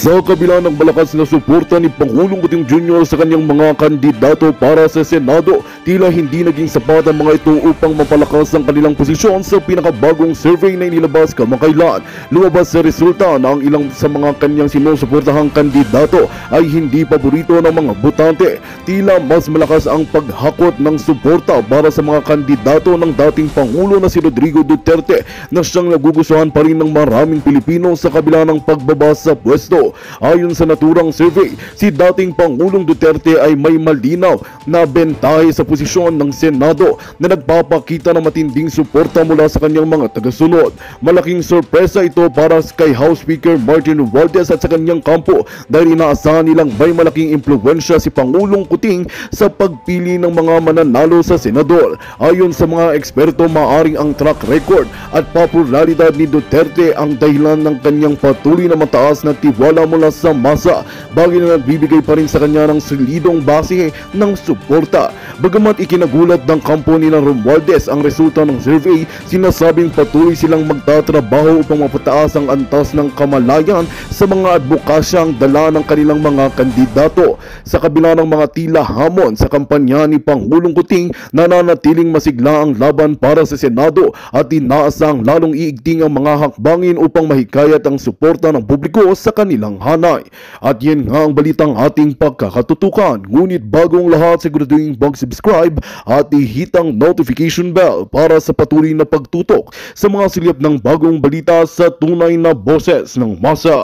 Sa kabila ng malakas na suporta ni Pangulong Kuting Jr. sa kanyang mga kandidato para sa Senado, tila hindi naging sapat ang mga ito upang mapalakas ang kanilang posisyon sa pinakabagong survey na inilabas kamakailan. Lumabas sa resulta na ang ilang sa mga kanyang sinusuportahang kandidato ay hindi paborito ng mga botante. Tila mas malakas ang paghakot ng suporta para sa mga kandidato ng dating Pangulo na si Rodrigo Duterte na siyang nagugustuhan pa rin ng maraming Pilipino sa kabila ng pagbaba sa pwesto. Ayon sa naturang survey, si dating Pangulong Duterte ay may malinaw na bentahe sa posisyon ng Senado na nagpapakita ng matinding suporta mula sa kanyang mga tagasunod. Malaking sorpresa ito para kay House Speaker Martin Romualdez at sa kanyang kampo dahil inaasahan nilang may malaking impluwensya si Pangulong Kuting sa pagpili ng mga mananalo sa Senador. Ayon sa mga eksperto, maaring ang track record at popularidad ni Duterte ang dahilan ng kanyang patuloy na mataas na tiwala mula sa masa, bagay na nagbibigay pa rin sa kanya ng solidong base ng suporta. Bagamat ikinagulat ng kampo ni Romualdez ang resulta ng survey, sinasabing patuloy silang magtatrabaho upang mapataas ang antas ng kamalayan sa mga advokasyang dala ng kanilang mga kandidato. Sa kabila ng mga tila hamon sa kampanya ni Pangulong Kuting, nananatiling masigla ang laban para sa Senado at inaasang lalong iigting ang mga hakbangin upang mahikayat ang suporta ng publiko sa kanilang hanay. At yan nga ang balitang ating pagkakatutukan. Ngunit bagong lahat, siguraduhin mag-subscribe at ihit ang notification bell para sa patuloy na pagtutok sa mga silip ng bagong balita sa tunay na boses ng masa.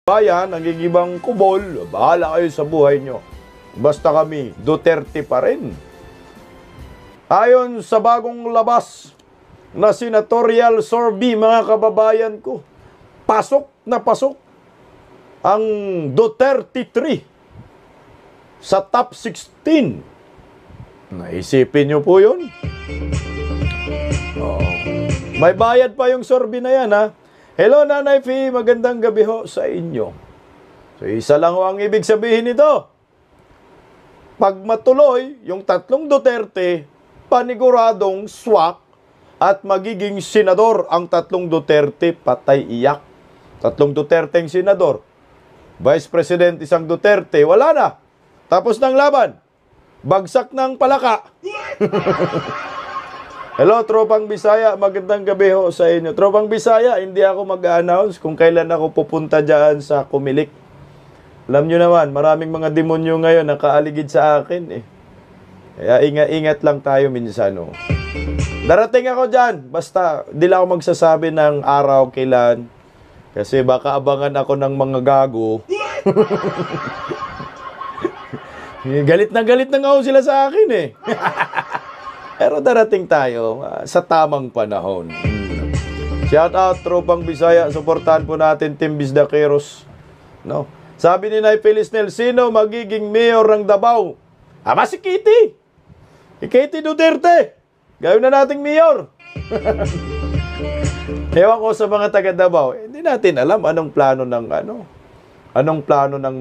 Bayan, ang gigibang kubol, bahala kayo sa buhay nyo. Basta kami, Duterte pa rin. Ayon sa bagong labas na senatorial survey, mga kababayan ko, pasok na pasok ang Duterte 3 sa top 16. Naisipin nyo po yun? May bayad pa yung survey na yan, ha? Hello, Nanay Fee. Magandang gabi ho sa inyo. So, isa lang ho ang ibig sabihin nito. Pag matuloy, yung tatlong Duterte, paniguradong swak at magiging senador ang tatlong Duterte, patay iyak. Tatlong Duterte ang senador. Vice President isang Duterte, wala na. Tapos ng laban. Bagsak ng palaka. Hello, Tropang Bisaya. Magandang gabi ho sa inyo. Tropang Bisaya, hindi ako mag-announce kung kailan ako pupunta dyan sa Kumilik. Alam nyo naman, maraming mga demonyo ngayon nakaaligid sa akin eh. Kaya ingat-ingat lang tayo minsan. Oh. Darating ako dyan. Basta, di lang ako magsasabi ng araw kailan. Kasi baka abangan ako ng mga gago. Galit na nga ho sila sa akin eh. Pero darating tayo sa tamang panahon. Shout out, Tropang Bisaya. Suportahan po natin Team Bisdaqueros. No? Sabi ni Nay Felisnel, sino magiging mayor ng Davao? Ama si Kitty. Kitty Duterte. Gawin na nating mayor. Ewan ko sa mga taga Davao. Hindi natin alam anong plano ng Anong plano ng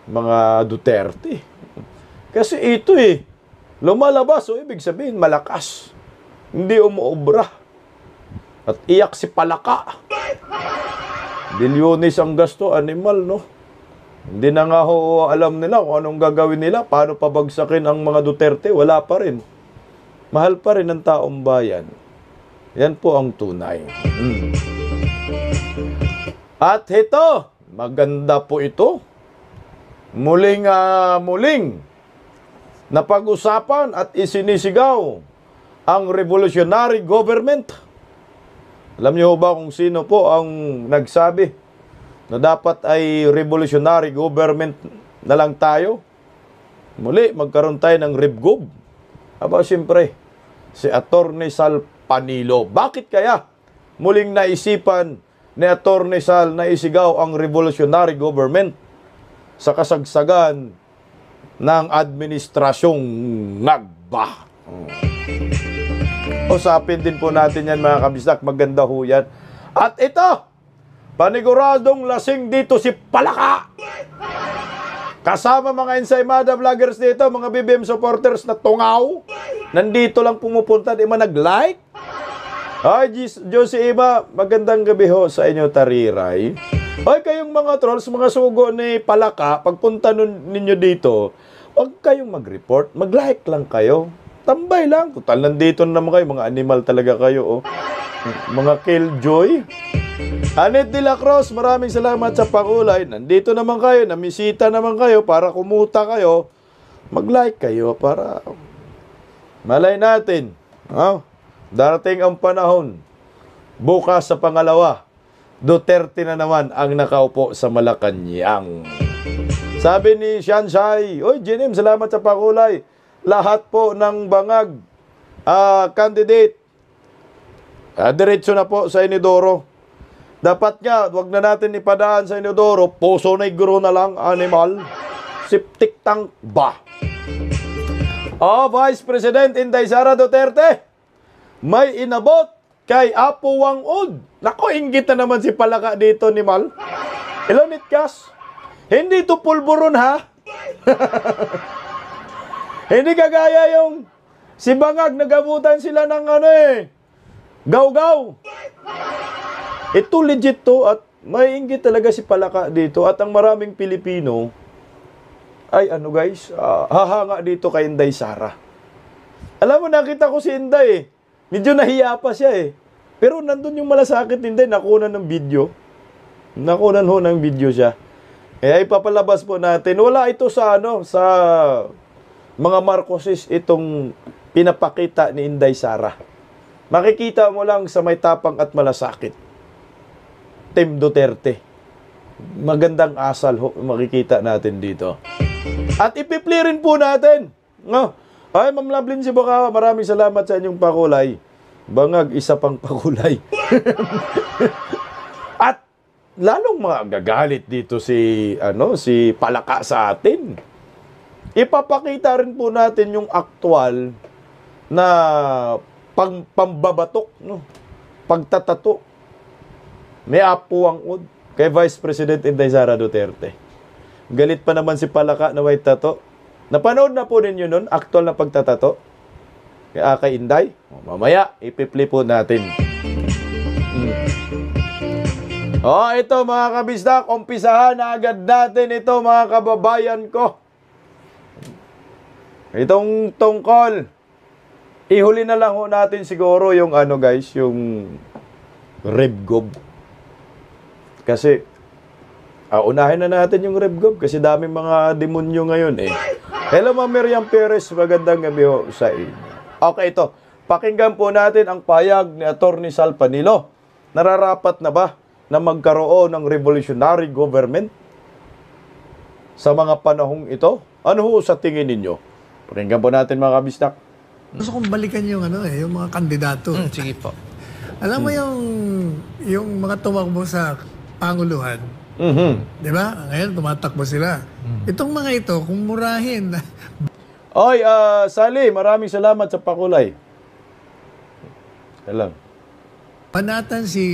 mga Duterte. Kasi ito eh. Lumalabas, so ibig sabihin malakas. Hindi umuobra. At iyak si palaka. Bilyones ang gasto, animal, no? Hindi na nga ho alam nila kung anong gagawin nila. Paano pabagsakin ang mga Duterte? Wala pa rin. Mahal pa rin ang taong bayan. Yan po ang tunay. At ito, maganda po ito. Muling napag-usapan at isinisigaw ang revolutionary government. Alam niyo ba kung sino po ang nagsabi na dapat ay revolutionary government na lang tayo? Muli, magkaroon tayo ng RIBGOB. Aba, siyempre, si Atty. Sal Panilo. Bakit kaya muling naisipan ni Atty. Sal na isigaw ang revolutionary government sa kasagsagan ng administrasyong Ngagba? Usapin din po natin yan, mga kabisdak. Maganda ho yan. At ito, paniguradong lasing dito si Palaka. Kasama mga Ensaymada vloggers dito, mga BBM supporters na tungaw. Nandito lang pumupunta, di man nag-like. Ay, Josie Iba, magandang gabi ho sa inyo, Tariray. Ay, kayong mga trolls, mga sugo ni Palaka, pagpunta ninyo dito, huwag kayong mag-report, mag-like lang kayo. Tambay lang. Total, nandito na naman kayo, mga animal talaga kayo, oh. Mga killjoy. Anet de la Cruz, maraming salamat sa pakulay. Nandito naman kayo, namisita naman kayo para kumuta kayo. Mag-like kayo para malay natin. Oh, darating ang panahon. Bukas sa pangalawa, Duterte na naman ang nakaupo sa Malacanang. Sabi ni Shanshay, oy, Jenim, salamat sa pakulay. Lahat po ng bangag candidate, diretso na po sa Inidoro. Dapat nga, wag na natin ipadaan sa Inodoro, Poso Negro na lang, animal. Septic tank ba? Oh, Vice President Inday Sara Duterte, may inabot kay Apo Wang-od. Nako, inggit na naman si Palaka dito ni Mal. Ilonit kas. Hindi to pulburon, ha? Hindi kagaya yung si Bangag, nagabutan sila ng gaw-gaw. Ito legit to at may inggit talaga si Palaka dito at ang maraming Pilipino ay hahanga dito kay Inday Sara. Alam mo, nakita ko si Inday medyo nahiya pa siya Pero nandun yung malasakit ni Inday, nakunan ng video. Nakunan ho ng video siya. Kaya ipapalabas po natin. Wala ito sa sa mga Marcoses itong pinapakita ni Inday Sara. Makikita mo lang sa may tapang at malasakit. Team Duterte. Magandang asal makikita natin dito. At ipipli rin po natin. Ay, Ma'am Lovelyn Sibukawa, maraming salamat sa inyong pakulay. Bangag, isa pang pakulay. At lalong magagalit dito si Palaka sa atin. Ipapakita rin po natin yung aktual na pambabatok, pagtatato. May Apo Wang-od kay Vice President Inday Sara Duterte. Galit pa naman si Palaka na may tato. Napanood na po ninyo nun, aktual na pagtatato kay Inday. Mamaya, ipipli po natin. Ito mga kabisdak, umpisahan na agad natin ito mga kababayan ko. Itong tungkol, ihuli na lang ho natin siguro yung yung RevGov. Kasi, unahin na natin yung RevGov kasi daming mga demonyo ngayon Hello, Ma'am Miriam Perez, magandang gabi ho sa inyo. Okay, ito. Pakinggan po natin ang payag ni Atty. Sal Panilo. Nararapat na ba na magkaroon ng revolutionary government sa mga panahong ito? Ano ho sa tingin ninyo? Pakinggan po natin mga kabistak. Gusto kong balikan yung yung mga kandidato. Sige po. Alam mo yung mga tumakbo sa Panguluhan, di ba? Ngayon tumatakbo sila. Itong mga ito, kung murahin. Oy, Sally, maraming salamat sa pakulay. Alam. Panatan si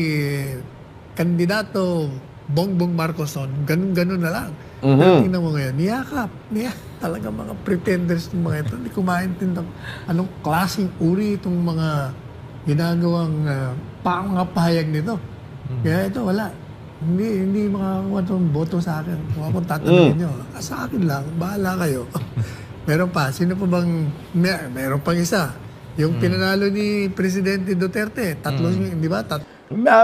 kandidato Bongbong Marcos ganun na lang. Pero tingnan mo ngayon, niyakap. Talaga mga pretenders ng mga ito. Hindi ko maintindihan anong klaseng uri itong mga ginagawang mga pahayag nito. Kaya ito, wala. Hindi makakuha itong boto sa akin. Kung akong tatanungin nyo, sa akin lang, bahala kayo. Meron pa, sino pa bang, meron pang isa. Yung pinanalo ni Presidente Duterte, di ba?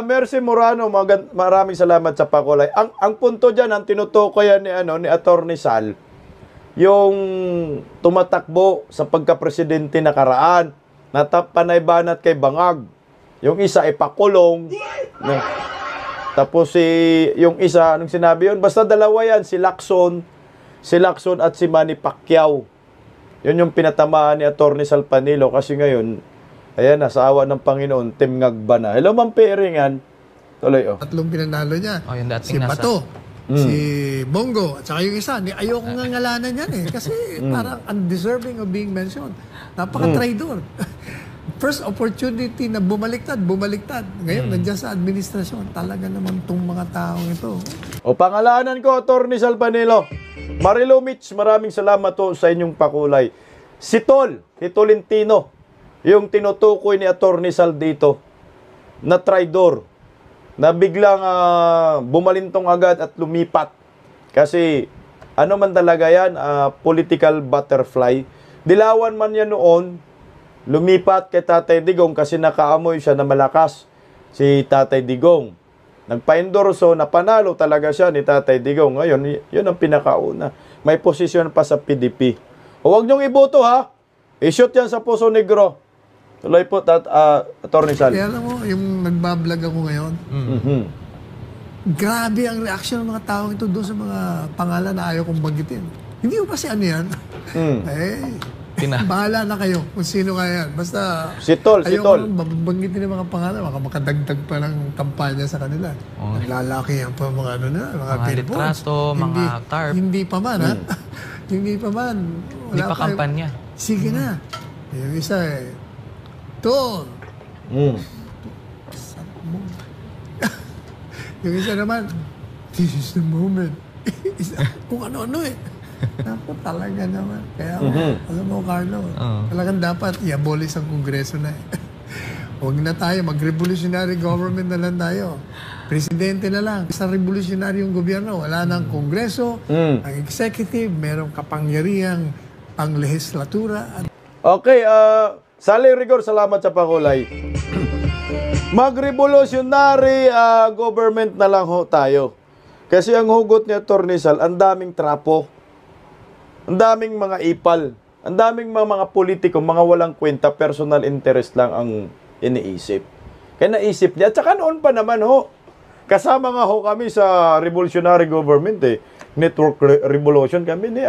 Mercy Morano, maraming salamat sa pakulay. Ang punto dyan, ang tinutukoyan ni Atty. Sal, yung tumatakbo sa pagka-presidente nakaraan, panay-banat kay Bangag. Yung isa ay pakulong. Tapos yung isa, anong sinabi yun? Basta dalawa yan, si Lacson at si Manny Pacquiao. Yun yung pinatamaan ni Atty. Sal Panilo kasi ngayon, ayan, nasa awa ng Panginoon, Tim Ngagba na. Hello, Ma'am Peringan. Tuloy, Tatlong pinanalo niya. Yung si Bato, si Bongo, at saka yung isa. Ayoko nga ngalanan yan kasi parang undeserving of being mentioned. Napaka-traidor. First opportunity na bumaliktad. Ngayon, nandiyan sa administrasyon. Talaga naman itong mga taong ito. O pangalanan ko, Atty. Sal Panilo. Marilo Mitch, maraming salamat to sa inyong pakulay. Si Tolentino, yung tinutukoy ni Attorney Sal dito, na traidor, na biglang bumalintong agad at lumipat. Kasi ano man talaga yan, political butterfly. Dilawan man yan noon, lumipat kay Tatay Digong kasi nakaamoy siya na malakas si Tatay Digong. Nagpa-endorso, napanalo talaga siya ni Tatay Digong. Ngayon, yun ang pinakauna. May posisyon pa sa PDP. O huwag niyong iboto ha. I-shoot yan sa Poso Negro. Tuloy po, Attorney Sal. Kaya alam mo, yung nagbablog ako ngayon, grabe ang reaction ng mga tao ito doon sa mga pangalan na ayaw kong banggitin. Hindi ko kasi ano yan. Bahala na kayo kung sino kaya yan. Basta Si Tol. ayaw ko banggitin ng mga pangalan. Baka makadagdag pa ng kampanya sa kanila. Naglalaki yan pa mga ano na, mga billboards. litrato, mga tarp. Hindi pa man, ha? Hindi pa man. Hindi pa kampanya. Sige na. Yung isa Tol. Yung isa naman, this is the moment. Kung ano-ano eh. Ako talaga naman. Kaya alam mo, Carlo, talagang dapat i-abolish ang Kongreso na eh. Huwag na tayo, mag-revolutionary government na lang tayo. Presidente na lang. Sa revolutionaryong gobyerno, wala nang Kongreso, ang executive, merong kapangyarihang pang-lehislatura. Okay, Sally Rigor, salamat sa pakulay. Mag-revolutionary government na lang ho tayo. Kasi ang hugot ni Attorney Sal, ang daming trapo. Ang daming mga ipal. Ang daming mga politiko, mga walang kwenta, personal interest lang ang iniisip. Kaya naisip niya. At saka noon pa naman ho, kasama nga ho kami sa revolutionary government eh. Network Revolution kami ni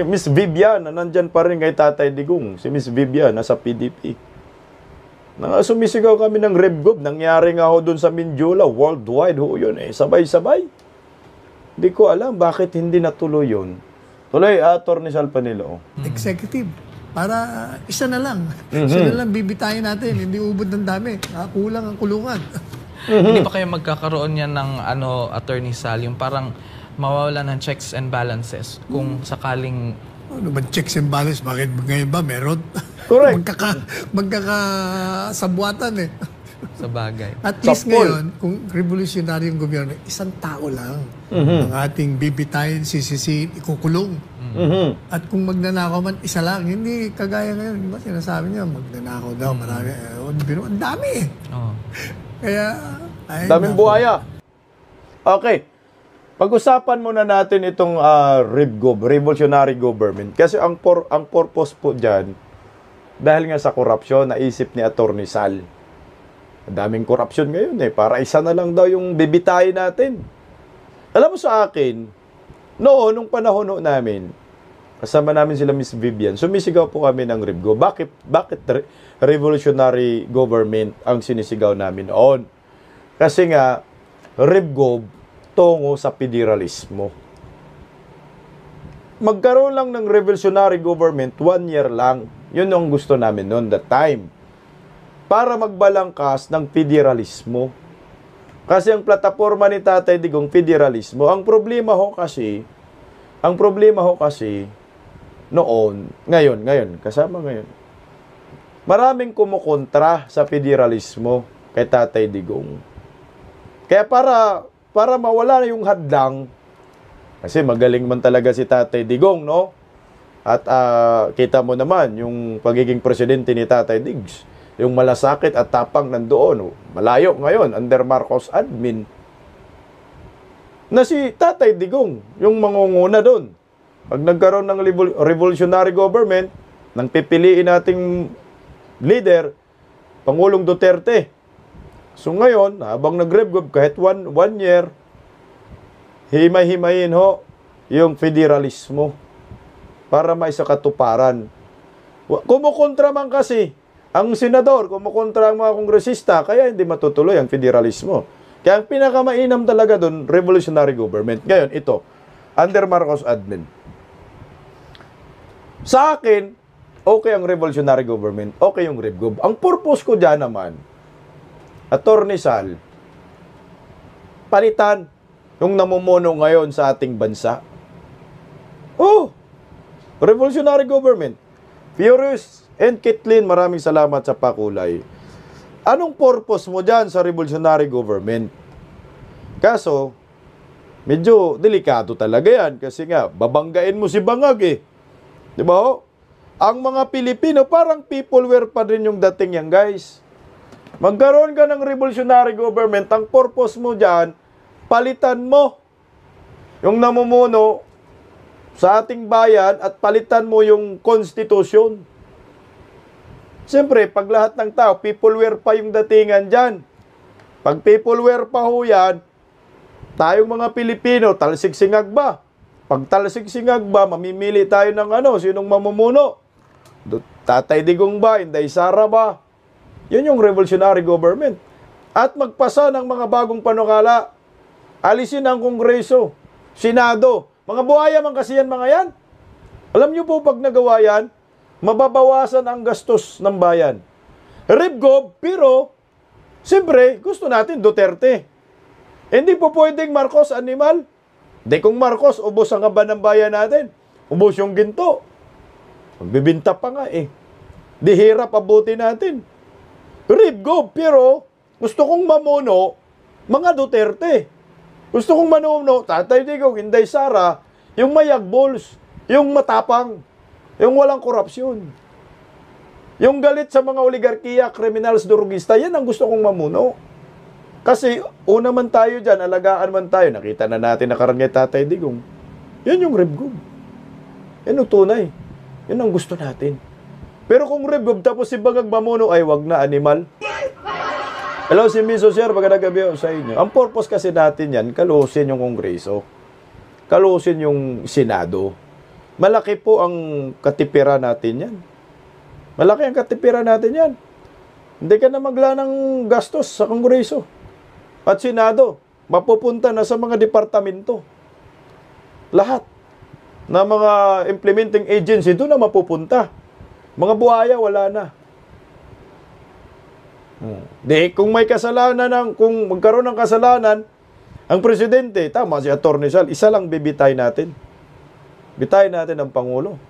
Miss Vivian na nandyan pa rin kay Tatay Digong. Si Miss Vivian nasa PDP. Sumisigaw kami ng RevGov. Nangyari nga ho doon sa Mindiola. Worldwide ho yun eh. Sabay-sabay. Hindi ko alam bakit hindi natuloy yun. Tuloy, Attorney Sal Panilo. Executive. Para isa na lang. Isa na lang bibitayin natin. Hindi ubod ng dami. Kulang ang kulungan. Hindi ba kayo magkakaroon yan ng Attorney Sal, yung parang mawawala ng checks and balances kung sakaling... Ano ba checks and balances? Bakit ngayon ba meron? Correct. Magkakasabwatan eh. Sa bagay. At least ngayon, kung revolutionary yung gobyerno, isang tao lang ang ating bibitayin, sisisiin, ikukulong. At kung magnanakaw man, isa lang. Hindi kagaya ngayon. Diba sinasabi niya, magnanakaw daw, marami. Ang dami eh. Kaya, daming buhaya. Okay. Pag-usapan muna natin itong RevGov, revolutionary government. Kasi ang purpose po dyan, dahil nga sa korupsyon, naisip ni Attorney Sal. Daming korupsyon ngayon eh. Para isa na lang daw yung bibitayin natin. Alam mo sa akin, nung panahon namin, kasama namin sila Miss Vivian, sumisigaw po kami ng RevGov. Bakit revolutionary government ang sinisigaw namin noon? Kasi nga, RevGov tungo sa federalismo. Magkaroon lang ng revolutionary government 1 year lang. Yun ang gusto namin noon that time. Para magbalangkas ng federalismo. Kasi ang plataforma ni Tatay Digong, federalismo. Ang problema ho kasi, ngayon, kasama ngayon, maraming kumukontra sa federalismo kay Tatay Digong. Kaya para mawala na yung hadlang, kasi magaling man talaga si Tatay Digong, no? At kita mo naman yung pagiging presidente ni Tatay Diggs. Yung malasakit at tapang nandoon. Malayo ngayon, under Marcos admin. Na si Tatay Digong, yung mangunguna doon. Pag nagkaroon ng revolutionary government, nang pipiliin nating leader, Pangulong Duterte. So ngayon, habang nag-RevGov, kahit one year, himay-himayin ho yung federalismo para maisakatuparan. Kumukontra man kasi ang senador, kumukontra ang mga kongresista, kaya hindi matutuloy ang federalismo. Kaya ang pinakamainam talaga doon, revolutionary government. Ngayon, ito, under Marcos admin. Sa akin, okay ang revolutionary government, okay yung RevGov. Ang purpose ko dyan naman, Attorney Sal, palitan yung namumuno ngayon sa ating bansa. Oh, revolutionary government. Furious and Kitlin, maraming salamat sa pakulay. Anong purpose mo dyan sa revolutionary government? Kaso, medyo delikado talaga yan kasi nga, babanggain mo si Bangag eh. Di ba ho? Ang mga Pilipino, parang peopleware pa rin yung dating yan, guys. Magkaroon ka ng revolutionary government, ang purpose mo dyan, palitan mo yung namumuno sa ating bayan at palitan mo yung konstitusyon. Siyempre, pag lahat ng tao, peopleware pa yung datingan dyan. Pag peopleware pa ho yan, tayong mga Pilipino, talsik-singag ba? Pag talsik-singag ba, mamimili tayo ng sinong mamumuno? Tatay Digong ba? Inday Sara ba? Yun yung revolutionary government. At magpasa ng mga bagong panukala. Alisin ang Kongreso, Senado. Mga buhaya man kasi yan, mga yan. Alam nyo po, pag nagawa yan, mababawasan ang gastos ng bayan. Ribgob, pero, siyempre, gusto natin Duterte. Hindi po pwedeng Marcos animal. Hindi kung Marcos, ubos ang kaba ng bayan natin. Ubos yung ginto. Magbibinta pa nga eh. Di hirap abuti natin. Ribgob, pero, gusto kong mamuno, mga Duterte. Gusto kong manuno, Tatay Digong, Inday Sara, yung mayag balls, yung matapang, yung walang korupsyon. Yung galit sa mga oligarkiya, criminals, durugista, yan ang gusto kong mamuno. Kasi una man tayo dyan, alagaan man tayo, nakita na natin nakaraan kay Tatay Digong. Yan yung ribgob. Yan ang tunay. Yan ang gusto natin. Pero kung ribgob tapos si Bangag mamuno, ay wag na, animal. Hello, si Miso Sir, magandang gabi sa inyo. Ang purpose kasi natin yan, kalusin yung Kongreso. Kalusin yung Senado. Malaki po ang katipira natin yan. Malaki ang katipira natin yan. Hindi ka na magla ng gastos sa Kongreso. At Senado, mapupunta na sa mga departamento. Lahat na mga implementing agency, doon na mapupunta. Mga buhaya, wala na. Di, kung may kasalanan, kung magkaroon ng kasalanan, ang presidente, tama si Atty. Sal, isa lang bibitay natin. Bitay natin ang Pangulo.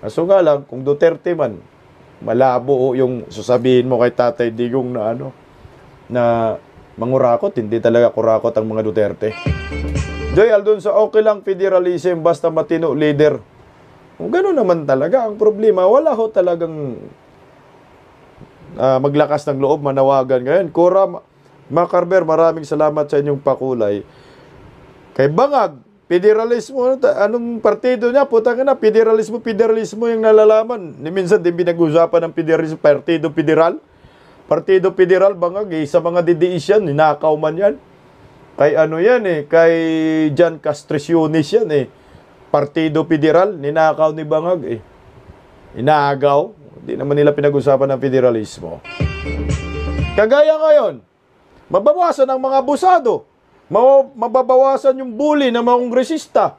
Kaso nga lang, kung Duterte man, malabo yung sasabihin mo kay Tatay Digong na mangurakot, hindi talaga kurakot ang mga Duterte. Joy Aldon sa okay lang federalism basta matino leader. Kung gano'n naman talaga, ang problema, wala ho talagang maglakas ng loob, manawagan. Ngayon, Cora Macarber, maraming salamat sa inyong pakulay. Kay Bangag, federalismo, anong partido niya? Putang ina, federalismo yung nalalaman. Ni minsan din pinag-usapan ng federalismo, partido federal. Partido federal, Bangag, sa mga didiis yan, ninakaw man yan. Kay kay Jan Castriciones yan Partido federal, ninakaw ni Bangag Inaagaw. Hindi naman nila pinag-usapan ng federalismo. Kagaya ngayon, mababawasan ang mga abusado. Mababawasan yung bully ng mga kongresista.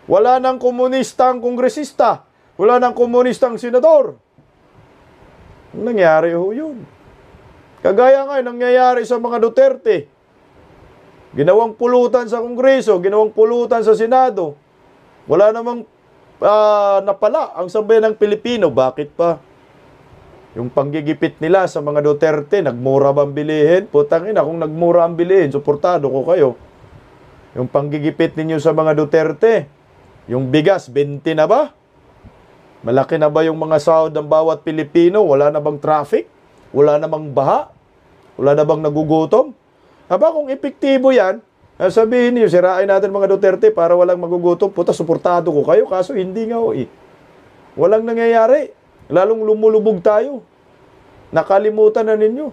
Wala nang komunistang kongresista. Wala nang komunistang senador. Nangyari ho yun. Kagaya ngayon, nangyayari sa mga Duterte. Ginawang pulutan sa Kongreso, ginawang pulutan sa Senado. Wala namang napala ang sambayan ng Pilipino. Bakit pa? Yung panggigipit nila sa mga Duterte, nagmura ba ang bilihin? Putang ina, kung nagmura ang bilihin, suportado ko kayo. Yung panggigipit ninyo sa mga Duterte, yung bigas, 20 na ba? Malaki na ba yung mga sahod ng bawat Pilipino? Wala na bang traffic? Wala na bang baha? Wala na bang nagugutom? Aba, kung epektibo yan, sabihin niyo, sirain natin mga Duterte para walang magugutom. Puta, suportado ko kayo, kaso hindi nga Walang nangyayari. Lalong lumulubog tayo. Nakalimutan na ninyo.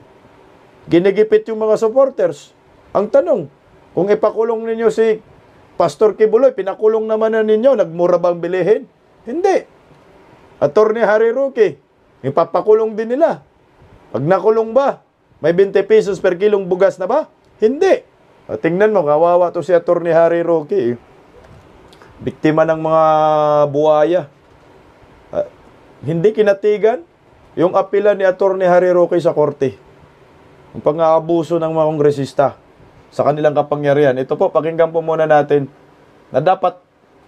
Ginigipit yung mga supporters. Ang tanong, kung ipakulong ninyo si Pastor Kibuloy, pinakulong naman na ninyo, nagmura bang bilihin? Hindi. Atty. Harry Roque, ipapakulong din nila. Pag nakulong ba, may 20 pesos per kilong bugas na ba? Hindi. Tingnan mo, kawawa to si Atty. Harry Roque. Biktima ng mga buhaya. Hindi kinatigan yung apela ni Atty. Harry Roque sa korte. Yung pang-aabuso ng mga kongresista sa kanilang kapangyarihan. Ito po, pakinggan po muna natin na dapat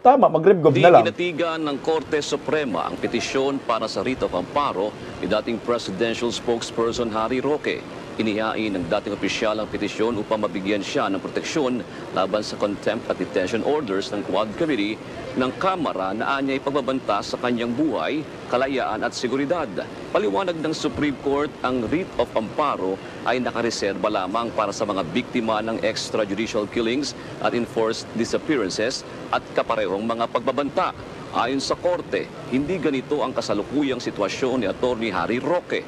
tama, mag-revgov Di na lang. kinatigan ng Korte Suprema ang petisyon para sa writ of amparo ni dating presidential spokesperson Harry Roque. Inihain ng dating opisyal ang petisyon upang mabigyan siya ng proteksyon laban sa contempt at detention orders ng Quad Committee ng Kamara na anya'y pagbabanta sa kanyang buhay, kalayaan at seguridad. Paliwanag ng Supreme Court, ang writ of amparo ay nakareserba lamang para sa mga biktima ng extrajudicial killings at enforced disappearances at kaparehong mga pagbabanta. Ayon sa Korte, hindi ganito ang kasalukuyang sitwasyon ni Atty. Harry Roque.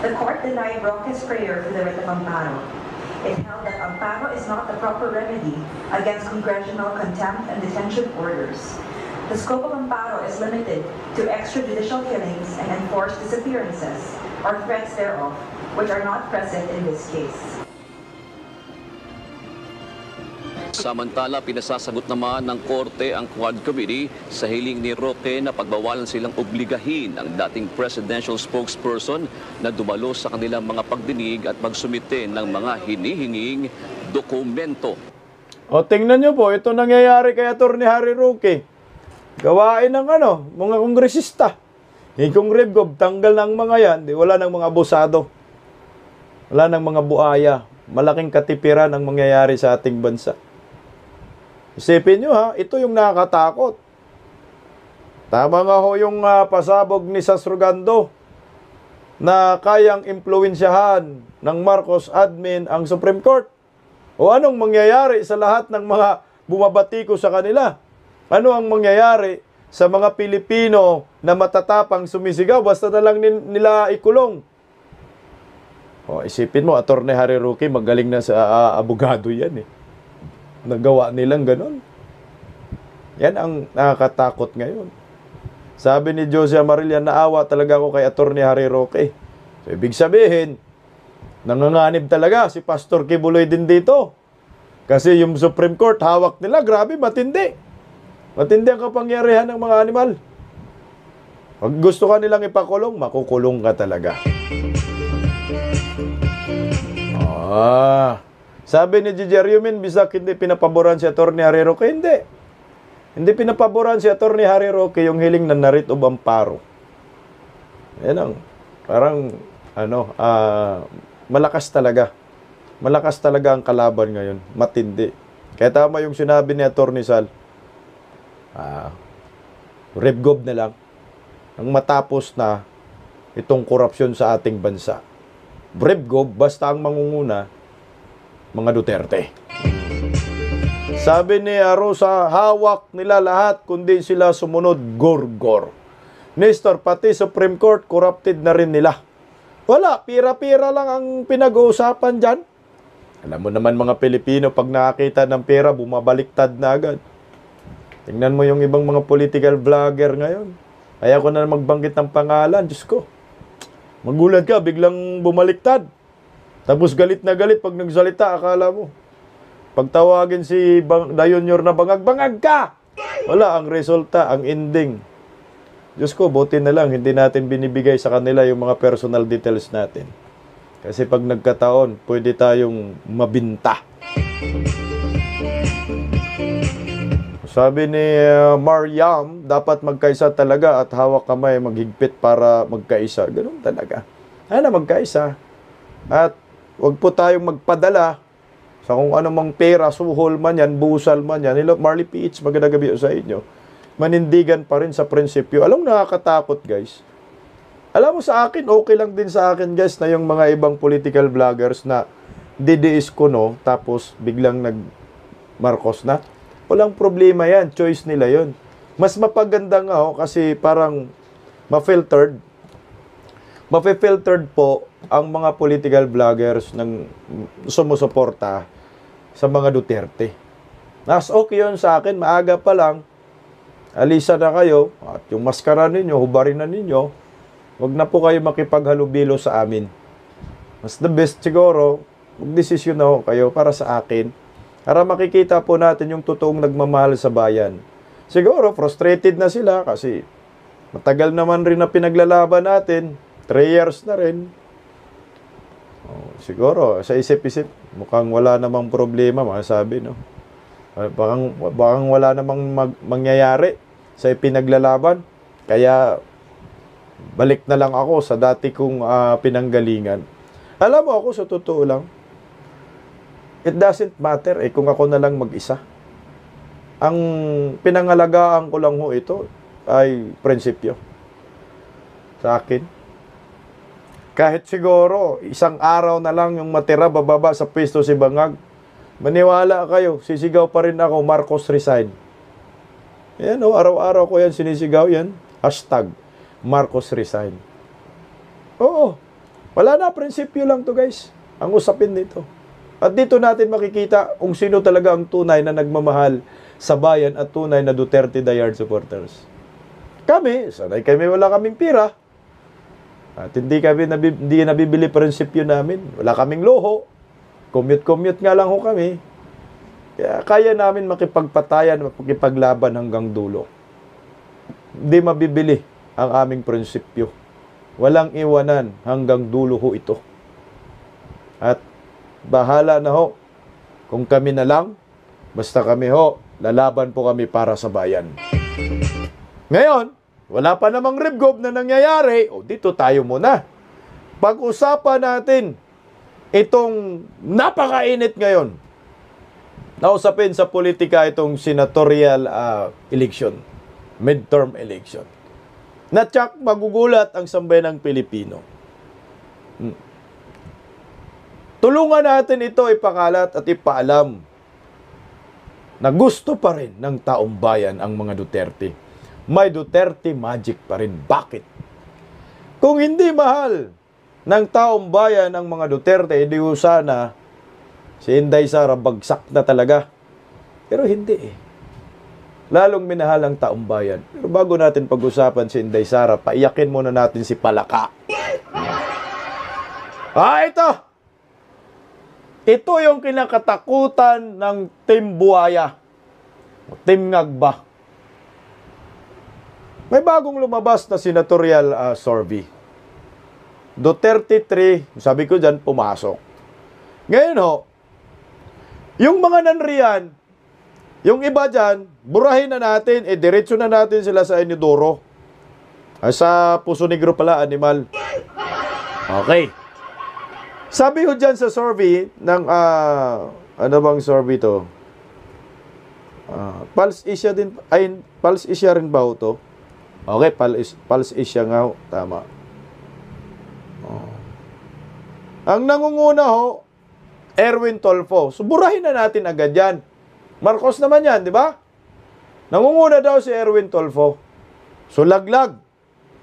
The court denied Roque's prayer for the writ of amparo. It held that amparo is not the proper remedy against congressional contempt and detention orders. The scope of amparo is limited to extrajudicial killings and enforced disappearances or threats thereof, which are not present in this case. Samantala, pinasasagot naman ng Korte ang Quad Committee sa hiling ni Roque na pagbawalan silang obligahin ang dating presidential spokesperson na dumalo sa kanilang mga pagdinig at magsumite ng mga hinihinging dokumento. O tingnan nyo po, ito nangyayari kay Atty. Harry Roque. Gawain ng mga kongresista. Kung revgov, tanggal ng mga yan, wala ng mga abusado. Wala ng mga buaya. Malaking katipiran ang mangyayari sa ating bansa. Isipin nyo ito yung nakakatakot. Tama nga ho yung pasabog ni Sasrugando na kayang impluwensyahan ng Marcos admin ang Supreme Court. O anong mangyayari sa lahat ng mga bumabatiko sa kanila? Ano ang mangyayari sa mga Pilipino na matatapang sumisigaw basta na lang nila ikulong? O isipin mo, Atty. Harry Roque, magaling na sa abogado yan Nagawa nilang ganon. Yan ang nakakatakot ngayon. Sabi ni Jose Amarilla, naawa talaga ako kay Atty. Harry Roque. So, ibig sabihin, nanganganib talaga si Pastor Kibuloy din dito. Kasi yung Supreme Court, hawak nila, grabe, matindi. Matindi ang kapangyarihan ng mga animal. Pag gusto ka nilang ipakulong, makukulong ka talaga. Sabi ni Gigi Ariumin, bisak hindi pinapaboran si Atty. Harry Roque. Hindi pinapaboran si Atty. Harry Roque yung hiling na writ of amparo. Yan ang, parang, malakas talaga. Malakas talaga ang kalaban ngayon. Matindi. Kaya tama yung sinabi ni Atty. Sal. Revgov na lang. Ang matapos na itong korupsyon sa ating bansa. Revgov, basta ang mangunguna, mga Duterte. Sabi ni Rosa, hawak nila lahat kundi sila sumunod, gorgor. Nestor, pati Supreme Court, corrupted na rin nila. Wala, pira-pira lang ang pinag-uusapan dyan. Alam mo naman mga Pilipino, pag nakakita ng pera, bumabaliktad na agad. Tingnan mo yung ibang mga political vlogger ngayon. Kaya ko na magbanggit ng pangalan, Diyos ko. Magulat ka, biglang bumaliktad. Tapos galit na galit pag nagsalita, akala mo. Pagtawagin si Dayonyor na bangag-bangag ka! Wala, ang resulta, ang ending. Diyos ko, buti na lang, hindi natin binibigay sa kanila yung mga personal details natin. Kasi pag nagkataon, pwede tayong mabinta. Sabi ni Mariam, dapat magkaisa talaga at hawak kamay, maghigpit para magkaisa. Ganun talaga. Magkaisa. At huwag po tayong magpadala sa kung anumang pera, suhol man yan, busal man yan. Hello, Marley PH, magandang gabi sa inyo. Manindigan pa rin sa prinsipyo. Alam mo, nakakatakot, guys. Alam mo, sa akin, okay lang din sa akin, guys, na yung mga ibang political vloggers na didiis ko, tapos biglang nag-Marcos na. Walang problema yan. Choice nila yon. Mas mapaganda nga, kasi parang ma-filtered. Ma-filtered po ang mga political vloggers ng sumusuporta sa mga Duterte. Nas okay yun sa akin, maaga pa lang, alisa na kayo, at yung maskara ninyo, hubarin na ninyo, wag na po kayo makipaghalubilo sa amin. Mas the best siguro, mag-desisyon na kayo para sa akin, para makikita po natin yung totoong nagmamahal sa bayan. Siguro, frustrated na sila kasi matagal naman rin na pinaglalaban natin, 3 years na rin. Siguro, sa isip-isip, mukhang wala namang problema, masasabi, Bakang wala namang mangyayari sa ipinaglalaban. Kaya balik na lang ako sa dati kong pinanggalingan. Alam mo ako, sa totoo lang, it doesn't matter kung ako na lang mag-isa. Ang pinangalagaan ko lang ho ito ay prinsipyo. Sa akin. Kahit siguro, isang araw na lang yung matira bababa sa pwesto si Bangag, maniwala kayo, sisigaw pa rin ako, Marcos resign. Yan araw-araw ko yan sinisigaw yan. Hashtag Marcos resign. Oo. Wala na, prinsipyo lang to guys. Ang usapin nito. At dito natin makikita kung sino talaga ang tunay na nagmamahal sa bayan at tunay na Duterte Diehard supporters. Kami, sanay kami wala kaming pira. At hindi nabibili prinsipyo namin. Wala kaming loho. Commute nga lang ho kami. Kaya kaya namin makipagpatayan, makipaglaban hanggang dulo. Hindi mabibili ang aming prinsipyo. Walang iwanan hanggang dulo ho ito. At bahala na ho. Kung kami na lang, basta kami ho, lalaban po kami para sa bayan. Ngayon, wala pa namang ribgob na nangyayari. O dito tayo muna. Pag-usapan natin itong napakainit ngayon na usapin sa politika itong senatorial election, midterm election. Natsak magugulat ang sambayanang Pilipino. Tulungan natin ito ipakalat at ipaalam na gusto pa rin ng taong bayan ang mga Duterte. May Duterte magic pa rin. Bakit? Kung hindi mahal ng taong bayan ang mga Duterte, hindi ko sana si Inday Sara bagsak na talaga. Pero hindi Lalong minahal ang taong bayan. Pero bago natin pag-usapan si Inday Sara, paiyakin muna natin si Palaka. Ito! Ito yung kinakatakutan ng Team Buhaya. Team Ngagba. May bagong lumabas na senatorial survey. Duterte 3, sabi ko dyan, pumasok. Ngayon yung mga nanriyan, yung iba dyan, burahin na natin, diretso na natin sila sa Inidoro. Sa Puso Negro pala, animal. Okay. Sabi ho dyan sa survey ng, ano bang survey to? Pulse Asia din, Pulse Asia rin ba ho to? Okay, Pulse Asia nga ho, tama. Ang nangunguna ho, Erwin Tolfo. So, burahin na natin agad yan. Marcos naman yan, di ba? Nangunguna daw si Erwin Tolfo. So, laglag.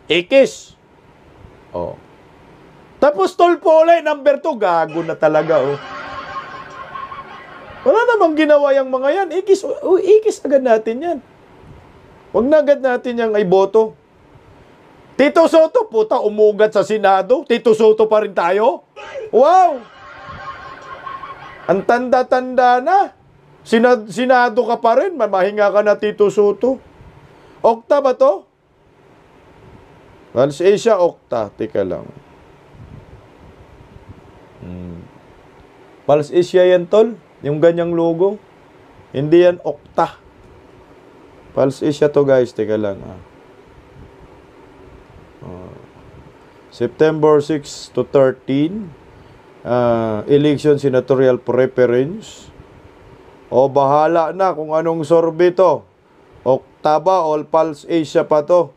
Ikis. Tapos Tolfo ulit, number 2. Gago na talaga, Wala namang ginawa yung mga yan. Ikis agad natin yan. Huwag na agad natin yung iboto. Tito Soto, puta, umugat sa Senado. Tito Soto pa rin tayo. Wow! Ang tanda-tanda na. Senado ka pa rin. Mamahinga ka na, Tito Soto. Okta ba to? Pulse Asia, Okta. Teka lang. Pulse Asia yan, tol. Yung ganyang logo. Hindi yan Okta. Pulse Asia to, guys. Teka lang, September 6 to 13, election senatorial preference. Bahala na kung anong survey to. Okta ba o Pulse Asia pa to?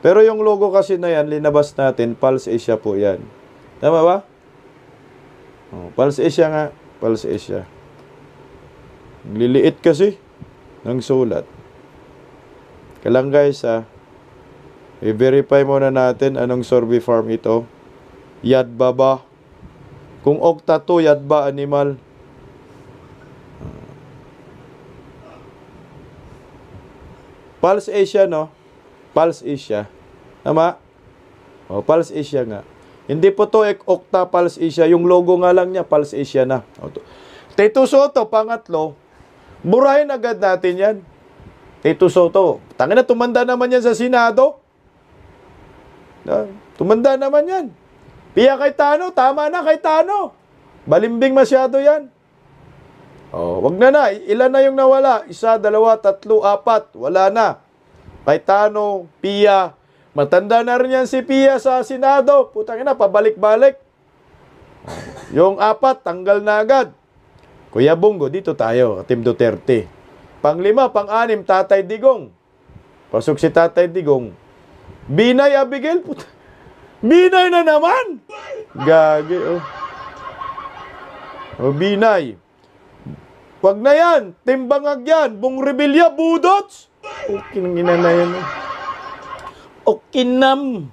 Pero yung logo kasi na yan, linabas natin, Pulse Asia po yan. Tama ba? Pulse Asia nga. Pulse Asia. Liliit kasi ng sulat. Kailang guys, i-verify muna natin anong survey farm ito. Yadba ba? Kung Okta to, Yadba animal. Pulse Asia, no? Pulse Asia. Tama? Pulse Asia nga. Hindi po to Okta Pulse Asia. Yung logo nga lang niya, Pulse Asia na. Tito Soto, pangatlo. Burahin agad natin yan. Tito Soto. Tangin na, tumanda naman yan sa Senado. Tumanda naman yan. Pia Cayetano, tama na Cayetano. Balimbing masyado yan. Oh, wag na. Ilan na yung nawala? 1, 2, 3, 4. Wala na. Cayetano, Pia. Matanda na rin yan si Pia sa Senado. Putang ina, pabalik-balik. Yung 4, tanggal na agad. Kuya Bongo, dito tayo, Team Duterte. Pang-5, pang-6, Tatay Digong. Pasok si Tatay Digong. Binay Abigail, puta. Binay na naman! Gagi, oh. O, Binay. Wag na yan. Timbangag yan. Bong Rebilla, Budots. Okay, ina na yan. Okay, nam.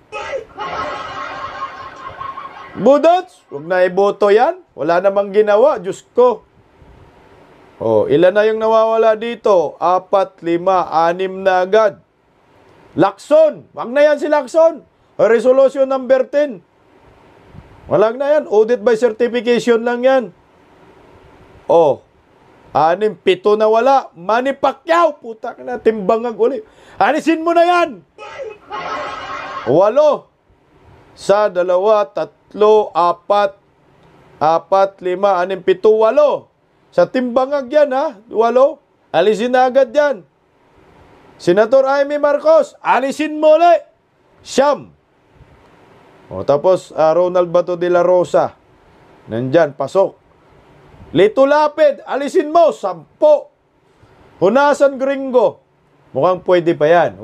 Budots, wag na iboto yan. Wala namang ginawa. Diyos ko. O, ilan na yung nawawala dito? 4, 5, 6 na agad. Lacson. Wag na yan si Lacson. Resolution number 10. Walang na yan. Audit by certification lang yan. O, 6, 7 na wala. Manny Pacquiao. Puta ka na, timbangag uli. Alisin mo na yan. 8. 1, 2, 3, 4, 4, 5, 6, 7, 8. Sa timbangag yan, ha? 8. Alisin na agad yan. Senator Amy Marcos, alisin mo ulit. 9. O, tapos, Ronald Bato de la Rosa. Nandyan, pasok. Lito Lapid, alisin mo. 10. Hunasan Gringo. Mukhang pwede pa yan.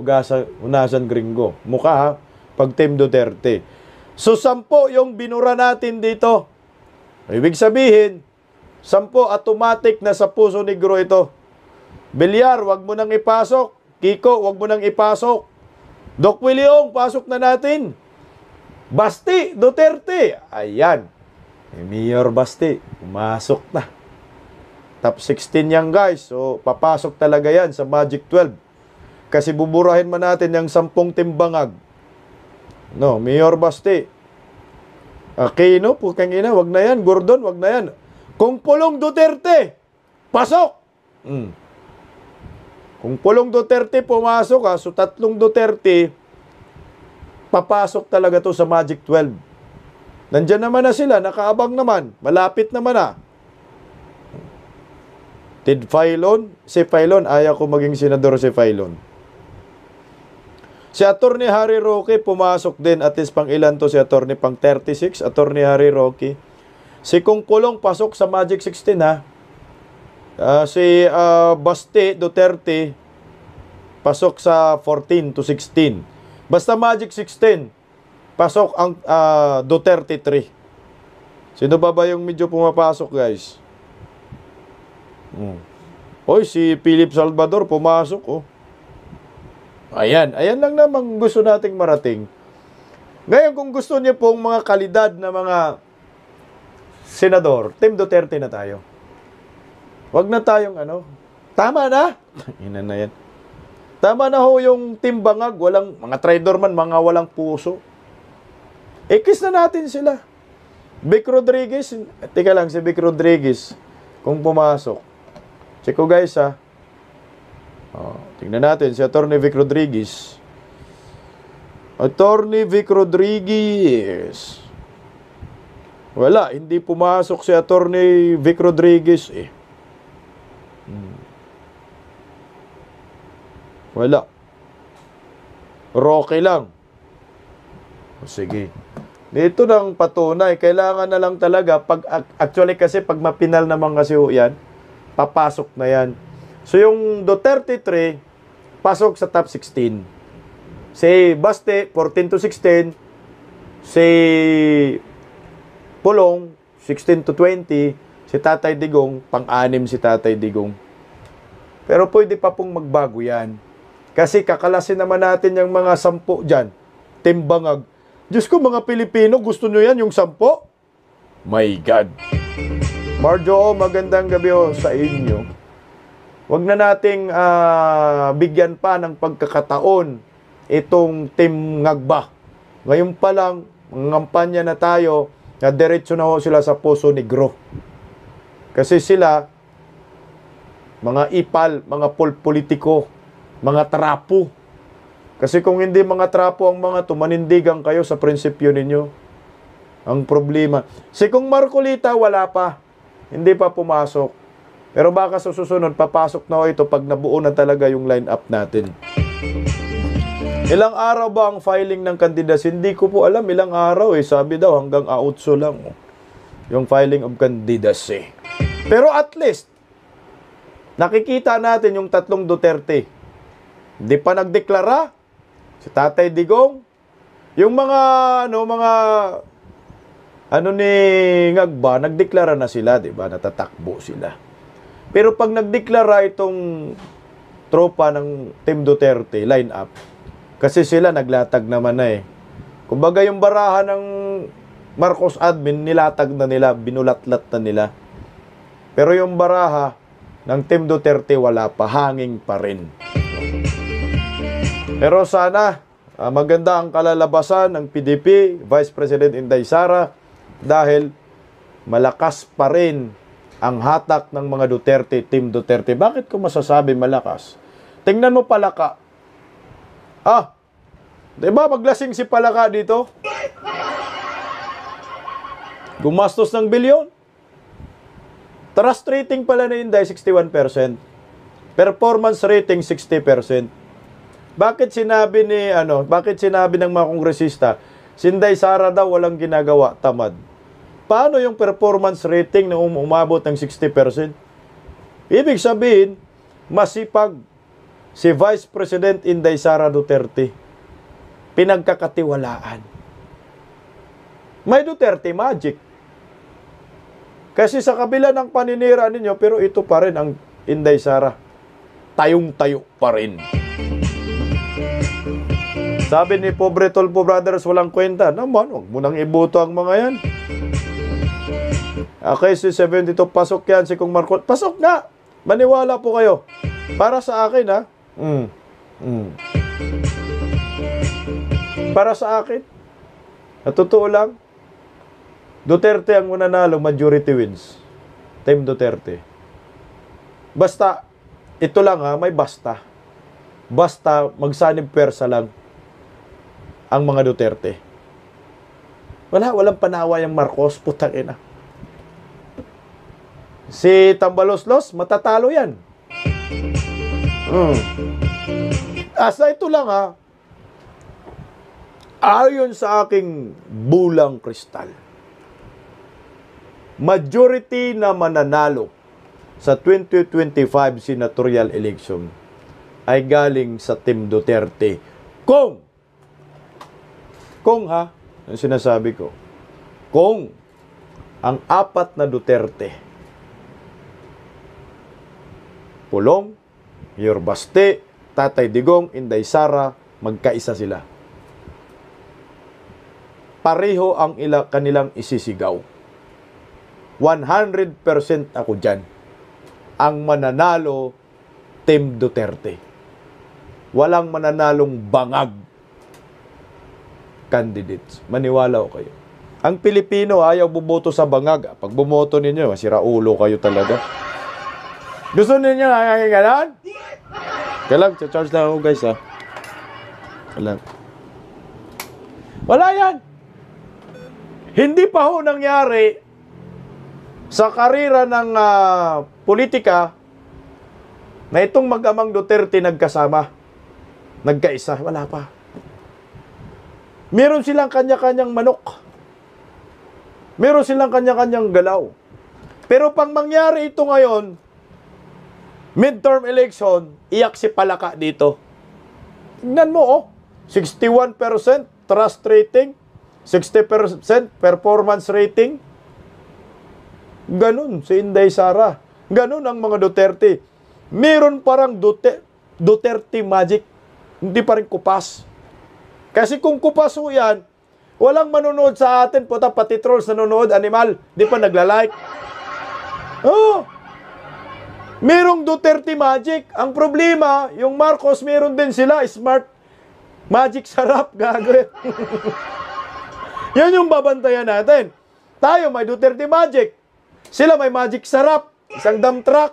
Hunasan Gringo. Mukha, ha? Pag Team Duterte. So, 10 yung binura natin dito. Ibig sabihin, 10 automatic na sa Puso Negro ito. Bilyar, wag mo nang ipasok. Kiko, wag mo nang ipasok. Doc Williong, pasok na natin. Basti, Duterte. Ayan. Mayor Basti, pumasok na. Top 16 yan, guys. So, papasok talaga yan sa Magic 12. Kasi buburahin man natin yung 10 timbangag. No, Mayor Basti. Aquino, pukang ina, wag na yan. Gordon, wag na yan. Kung Pulong Duterte, pasok. Kung Pulong Duterte pumasok, ha, so 3 Duterte, papasok talaga to sa Magic 12. Nandyan naman na sila, nakaabang naman, malapit naman na. Ted Filon, si Filon, ayaw ko maging senador si Filon. Si Atty. Harry Roque, pumasok din, at least pang ilan to si Atty. Pang 36, Atty. Harry Roque. Si Kung Kulong, pasok sa Magic 16, ha. Si Basti Duterte, pasok sa 14 to 16. Basta Magic 16, pasok ang Duterte 3. Sino ba yung medyo pumapasok, guys? Oy, si Philip Salvador pumasok, oh. Ayan lang naman gusto nating marating. Ngayon, kung gusto niyo pong mga kalidad na mga senador, Team Duterte na tayo. Wag na tayong tama na. Ina na yan. Tama na ho yung timbangag, walang mga traidor man, mga walang puso. Ikis na natin sila. Vic Rodriguez, teka lang, si Vic Rodriguez, kung pumasok. Check ko, guys, ha. Tingnan natin, si Atty. Vic Rodriguez. Atty. Vic Rodriguez. Wala, hindi pumasok si Atty. Vic Rodriguez, eh. Wala. Roque lang. Sige. Dito nang patunay, kailangan na lang talaga, actually kasi pag mapinal naman kasi yan, papasok na yan. So yung Duterte 3, pasok sa top 16. Si Baste, 14 to 16. Si Pulong, 16 to 20. Si Tatay Digong, pang-6 si Tatay Digong. Pero pwede pa pong magbago yan. Kasi kakalasin naman natin yung mga 10 dyan. Timbangag. Diyos ko, mga Pilipino, gusto nyo yan, yung 10? My God. Marjo, magandang gabi sa inyo. Huwag na nating bigyan pa ng pagkakataon itong Team Ngagba. Ngayon pa lang, ngampanya na tayo, na diretso na ho sila sa Puso Negro. Kasi sila, mga ipal, mga politiko, mga trapo. Kasi kung hindi mga trapo ang mga tumanindigan kayo sa prinsipyo ninyo. Ang problema. Si Kung Marcolita, wala pa. Hindi pa pumasok. Pero baka sa susunod, papasok na ito pag nabuo na talaga yung line-up natin. Ilang araw ba ang filing ng candidacy? Hindi ko po alam. Ilang araw eh. Sabi daw hanggang autso lang. Yung filing of candidacy. Pero at least, nakikita natin yung tatlong Duterte. Hindi pa nagdeklara. Si Tatay Digong. Yung mga ni Ngagba, nagdeklara na sila, di ba? Natatakbo sila. Pero pag nagdeklara itong tropa ng Team Duterte, line up, kasi sila naglatag naman na eh. Kumbaga yung barahan ng Marcos admin, nilatag na nila, binulatlat na nila. Pero yung baraha ng Team Duterte, wala pa, hanging pa rin. Pero sana, maganda ang kalalabasan ng PDP, Vice President Inday Sara, dahil malakas pa rin ang hatak ng mga Duterte, Team Duterte. Bakit ko masasabi malakas? Tingnan mo Palaka. Diba maglasing si Palaka dito? Gumastos ng bilyon. Trust rating pala na Inday, 61%. Performance rating, 60%. Bakit sinabi ng mga kongresista, si Inday Sara daw walang ginagawa, tamad? Paano yung performance rating na umabot ng 60%? Ibig sabihin, masipag si Vice President Inday Sara Duterte. Pinagkakatiwalaan. May Duterte magic. Kasi sa kabila ng paninira ninyo, pero ito pa rin ang Inday Sara. Tayong-tayo pa rin. Sabi ni Pobre Tolpo Brothers, walang kwenta. Naman, huwag mo nang iboto ang mga yan. Okay, si 72, pasok yan si Kung Marcos. Pasok nga! Maniwala po kayo. Para sa akin, ha? Para sa akin. At totoo lang, Duterte ang mananalo, majority wins. Team Duterte. Basta, ito lang ha, may basta. Basta, magsanib persa lang ang mga Duterte. Walang panaway ang Marcos, putang ina. Si Tambaloslos, matatalo yan. Asa ito lang ha. Ayon sa aking bulang kristal, majority na mananalo sa 2025 senatorial election ay galing sa Team Duterte. Kung ha, ang sinasabi ko, kung ang apat na Duterte, Pulong, Yorbaste, Tatay Digong, Inday Sara, magkaisa sila. Pareho ang kanilang isisigaw. 100% ako dyan. Ang mananalo, Team Duterte. Walang mananalong bangag candidates. Maniwala ko kayo. Ang Pilipino ayaw bumoto sa bangag. Pag bumoto ninyo, masira ulo kayo talaga. Gusto ninyo nakakagalan? Kailang, charge lang ako guys ha. Kailang. Wala yan. Hindi pa ho nangyari sa karira ng politika na itong mag-amang Duterte nagkasama. Nagkaisa. Wala pa. Meron silang kanya-kanyang manok. Meron silang kanya-kanyang galaw. Pero pang mangyari ito ngayon, midterm election, iyak si Palaka dito. Tingnan mo, 61% trust rating, 60% performance rating. Ganun si Inday Sara. Ganun ang mga Duterte. Meron parang Duterte magic. Hindi pa rin kupas. Kasi kung kupas ho yan, walang manonood sa atin, puta, pati trolls nanonood, animal, di pa nagla-like. Merong Duterte magic. Ang problema, yung Marcos, meron din sila, smart magic sarap, gagawin. Yan yung babantayan natin. Tayo may Duterte magic. Sila may magic sarap. Isang dump truck.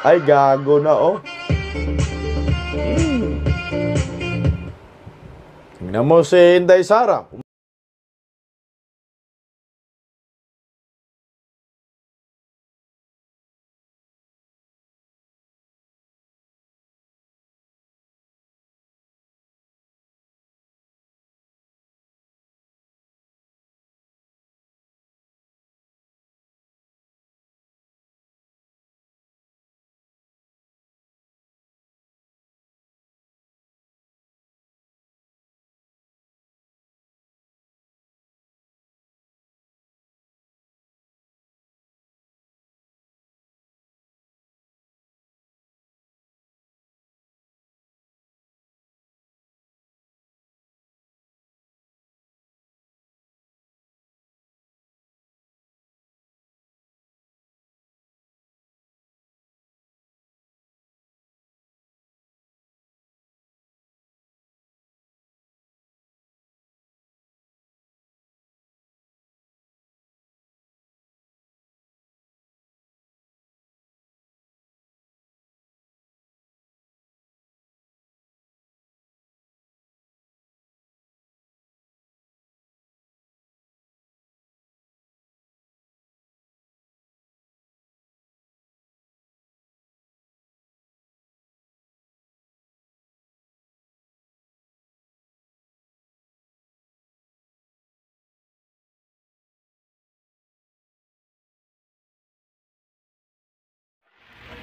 Ay, gago na, Tingnan mo si Inday Sara.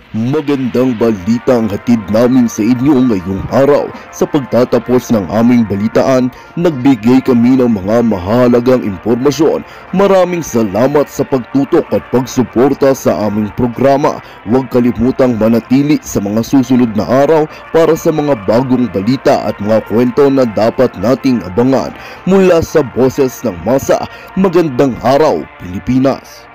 Magandang balita ang hatid namin sa inyo ngayong araw. Sa pagtatapos ng aming balitaan, nagbigay kami ng mga mahalagang impormasyon. Maraming salamat sa pagtutok at pagsuporta sa aming programa. Huwag kalimutang manatili sa mga susunod na araw para sa mga bagong balita at mga kwento na dapat nating abangan. Mula sa Boses ng Masa, magandang araw Pilipinas!